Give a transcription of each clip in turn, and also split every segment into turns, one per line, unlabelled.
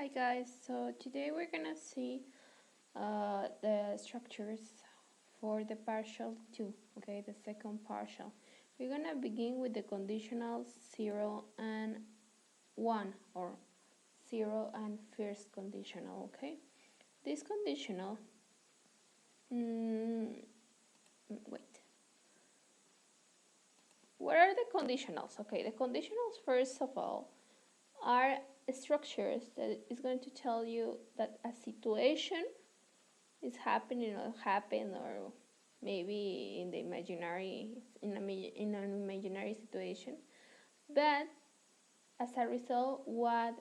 Hi guys, so today we're gonna see the structures for the partial 2, okay, the second partial. We're gonna begin with the conditional 0 and 1, or 0 and first conditional, okay? This conditional, wait. What are the conditionals? Okay, the conditionals, first of all, are structures that is going to tell you that a situation is happening or happened, or maybe in the imaginary, in an imaginary situation, but as a result, what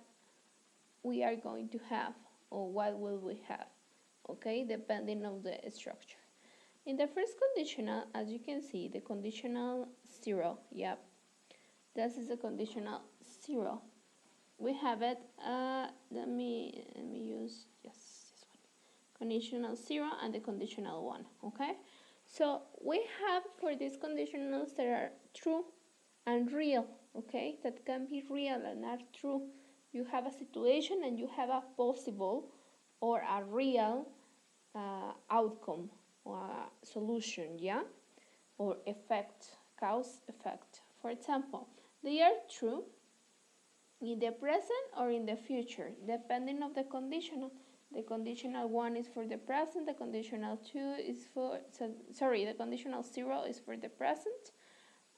we are going to have, or what will we have, okay, depending on the structure. In the first conditional, as you can see, the conditional 0, yep, this is the conditional 0. We have it, let me use, yes, this one, conditional 0 and the conditional 1, okay? So we have for these conditionals that are true and real, okay, that can be real and not true. You have a situation and you have a possible or a real outcome or a solution, yeah, or effect, cause effect. For example, they are true in the present or in the future, depending on the conditional. The conditional 1 is for the present, the conditional 2 is for, the conditional 0 is for the present,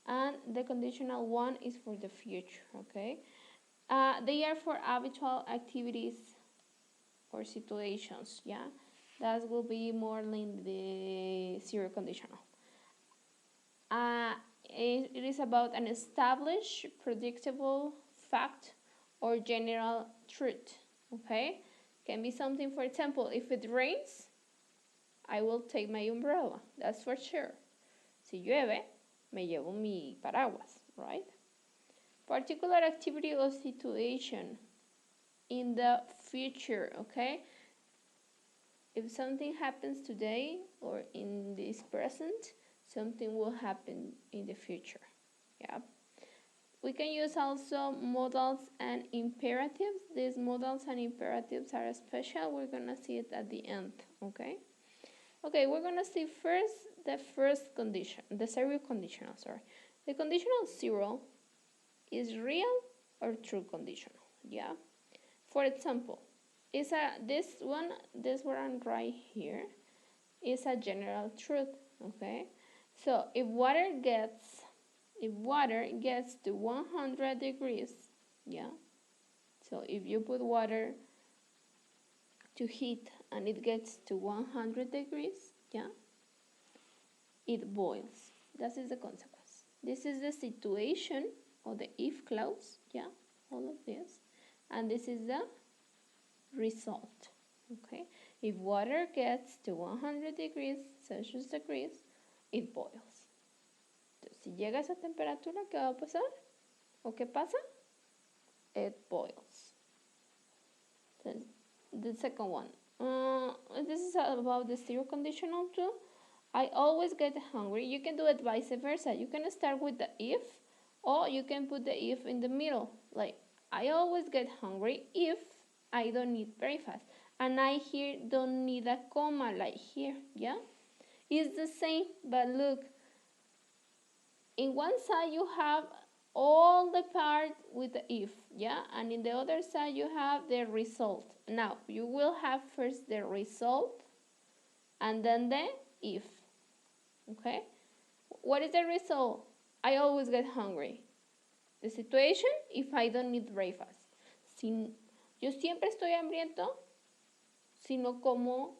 and the conditional 1 is for the future, okay? They are for habitual activities or situations, yeah? That will be more in the 0 conditional. It is about an established, predictable fact or general truth, okay? Can be something, for example, if it rains, I will take my umbrella, that's for sure. Si llueve, me llevo mi paraguas, right? Particular activity or situation in the future, okay? If something happens today or in this present, something will happen in the future, yeah? We can use also modals and imperatives. These modals and imperatives are special. We're gonna see it at the end, okay? Okay, we're gonna see first the first condition, the 0 conditional, sorry. The conditional 0 is real or true conditional, yeah? For example, this one right here is a general truth, okay? So if water gets to 100 degrees, yeah, so if you put water to heat and it gets to 100 degrees, yeah, it boils. That is the consequence. This is the situation or the if clause, yeah, all of this, and this is the result, okay? If water gets to 100 degrees Celsius, it boils. Entonces, si llega a esa temperatura, ¿qué va a pasar? ¿O qué pasa? It boils. So, the second one. This is about the 0 conditional too. I always get hungry. You can do it vice versa. You can start with the if, or you can put the if in the middle. Like, I always get hungry if I don't eat breakfast. And I here don't need a comma like here, yeah? It's the same, but look. In one side you have all the part with the if, yeah? And in the other side you have the result. Now, you will have first the result and then the if, okay? What is the result? I always get hungry. The situation, if I don't eat breakfast. Yo siempre estoy hambriento si no como,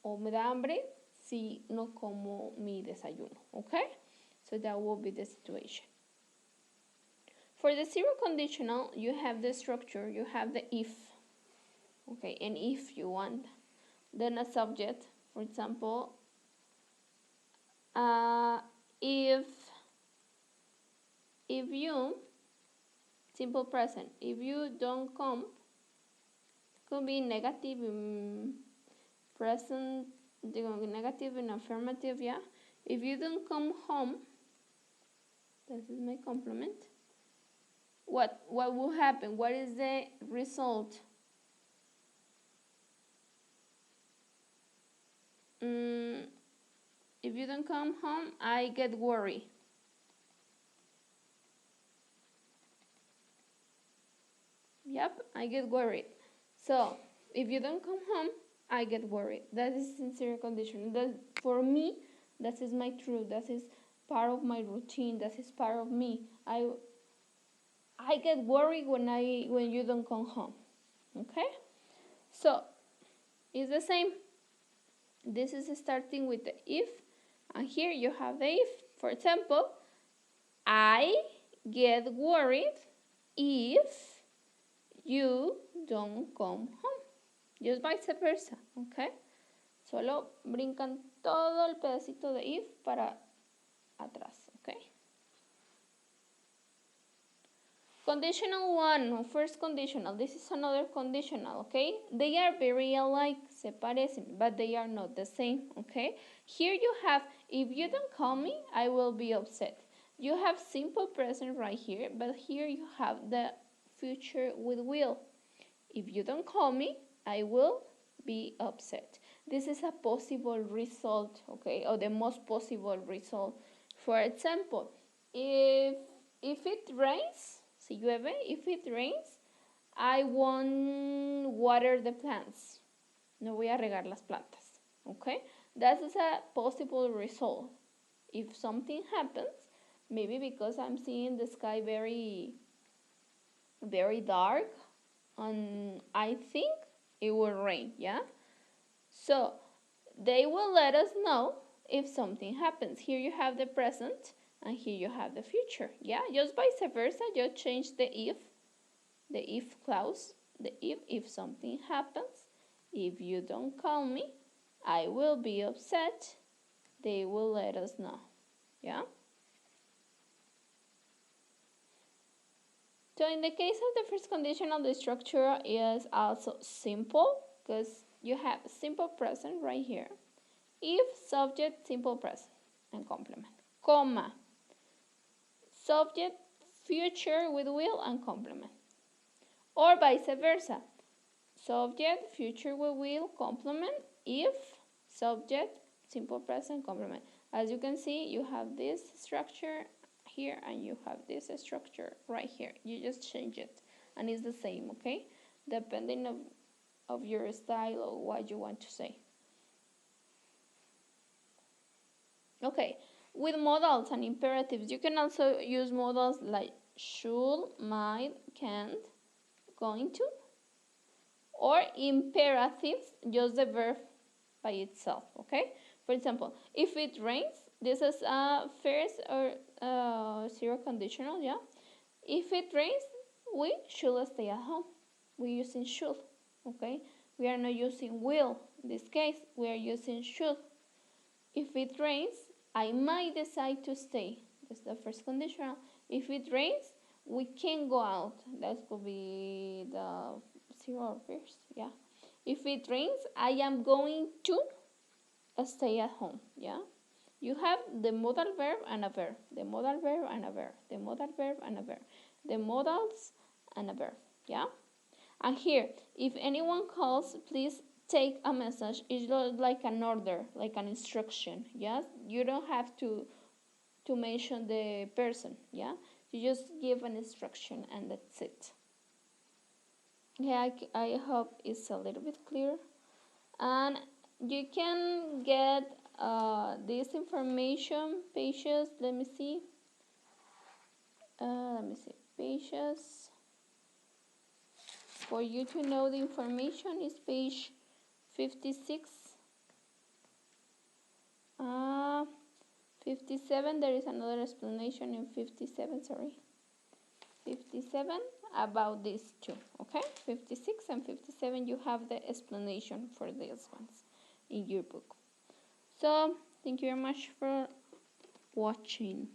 o me da hambre si no como mi desayuno, okay? So that will be the situation. For the 0 conditional, you have the structure, you have the if, okay, and if you want, then a subject, for example, if you, simple present, if you don't come, could be negative in present, negative in affirmative, yeah? If you don't come home, this is my complement. What will happen? What is the result? If you don't come home, I get worried. Yep, I get worried. So, if you don't come home, I get worried. That is sincere condition. That, for me, that is my truth. That is part of my routine. That is part of me. I get worried when you don't come home. Okay? So, it's the same. This is starting with the if, and here you have the if. For example, I get worried if you don't come home. Just vice versa, okay? Solo brincan todo el pedacito de if para atrás, okay? Conditional one, first conditional. This is another conditional, okay? They are very alike, se parecen, but they are not the same, okay? Here you have, if you don't call me, I will be upset. You have simple present right here, but here you have the future with will. If you don't call me, I will be upset. This is a possible result, okay, or the most possible result. For example, if it rains, si llueve, if it rains, I won't water the plants. No voy a regar las plantas, okay? That is a possible result. If something happens, maybe because I'm seeing the sky very, very dark, and I think it will rain, yeah? So they will let us know if something happens. Here you have the present, and here you have the future, yeah? Just vice versa, just change the if clause, the if something happens. If you don't call me, I will be upset. They will let us know, yeah? So in the case of the first conditional, the structure is also simple because you have simple present right here. If, subject, simple present, and complement. Comma. Subject, future with will, and complement. Or vice versa. Subject, future with will, complement. If, subject, simple present, complement. As you can see, you have this structure here and you have this structure right here. You just change it and it's the same, okay? Depending of your style or what you want to say. Okay, with modals and imperatives, you can also use modals like should, might, can't, going to, or imperatives, just the verb by itself, okay? For example, if it rains, this is a first or zero conditional, yeah? If it rains, we should stay at home. We're using should, okay? We are not using will. In this case, we are using should. If it rains, I might decide to stay. That's the first conditional. If it rains, we can go out. That could be the zero or first, yeah? If it rains, I am going to stay at home, yeah? You have the modal verb and a verb, the modal verb and a verb, the modal verb and a verb, the modals and a verb, yeah? And here, if anyone calls, please take a message. It's like an order, like an instruction, yeah? You don't have to mention the person, yeah? You just give an instruction and that's it. Yeah, I hope it's a little bit clear. And you can get this information pages. Let me see, pages for you to know the information is page 56, 57. There is another explanation in 57, sorry, 57 about these two, okay? 56 and 57, you have the explanation for these ones in your book. So thank you very much for watching.